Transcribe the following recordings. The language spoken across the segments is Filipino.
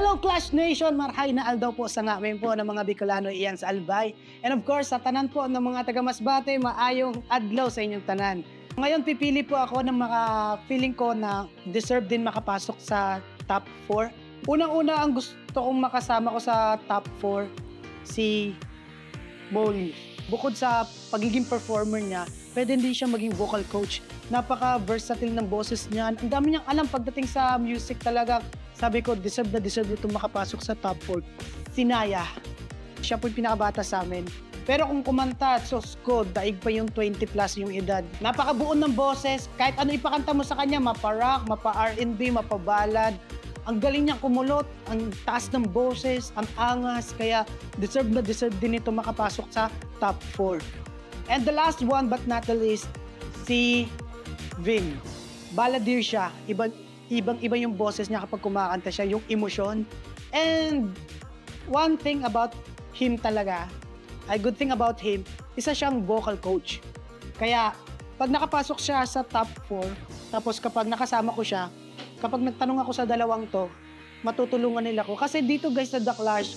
Hello Clash Nation! Marhay na aldaw po sa ngamin po ng mga Bicolano iyan sa Albay. And of course, sa tanan po ng mga taga Masbate, maayong adlaw sa inyong tanan. Ngayon, pipili po ako ng mga feeling ko na deserve din makapasok sa top 4. Unang-una, ang gusto kong makasama ko sa top 4, si Molly. Bukod sa pagiging performer niya, pwede din siya maging vocal coach. Napaka-versatile ng boses niya. Ang dami niyang alam pagdating sa music talaga. Sabi ko, deserve na deserve ito makapasok sa top 4. Si Naya. Siya po yung pinakabata sa amin. Pero kung kumanta, sos ko, daig pa yung 20 plus yung edad. Napakabuon ng boses. Kahit ano ipakanta mo sa kanya, mapa-rock, mapa-R&B, mapa-ballad. Ang galing niyang kumulot, ang taas ng boses, ang angas. Kaya deserve na deserve din ito makapasok sa top 4. And the last one but not the least, si Vin. Balladeer siya. Ibang-iba yung boses niya kapag kumakanta siya, yung emosyon. And one thing about him talaga, a good thing about him, isa siyang vocal coach. Kaya pag nakapasok siya sa top 4, tapos kapag nakasama ko siya, kapag nagtanong ako sa dalawang to, matutulungan nila ko. Kasi dito guys sa The Clash,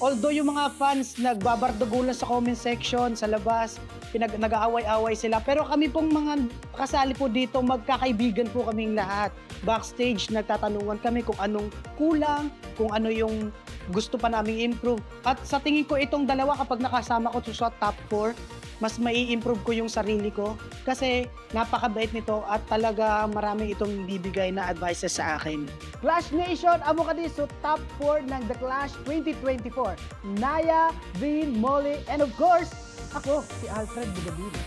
although yung mga fans nagbabardagulan sa comment section, sa labas, nag-aaway-away sila. Pero kami pong mga kasali po dito, magkakaibigan po kaming lahat. Backstage, nagtatanungan kami kung anong kulang, kung ano yung gusto pa naming improve. At sa tingin ko itong dalawa, kapag nakasama ko sa top 4, mas mai-improve ko yung sarili ko. Kasi napakabait nito at talaga marami itong bibigay na advices sa akin. Clash Nation, amo ka din sa top 4 ng The Clash 2024. Naya, Vin, Molly, and of course, ako, si Alfred Bugabino.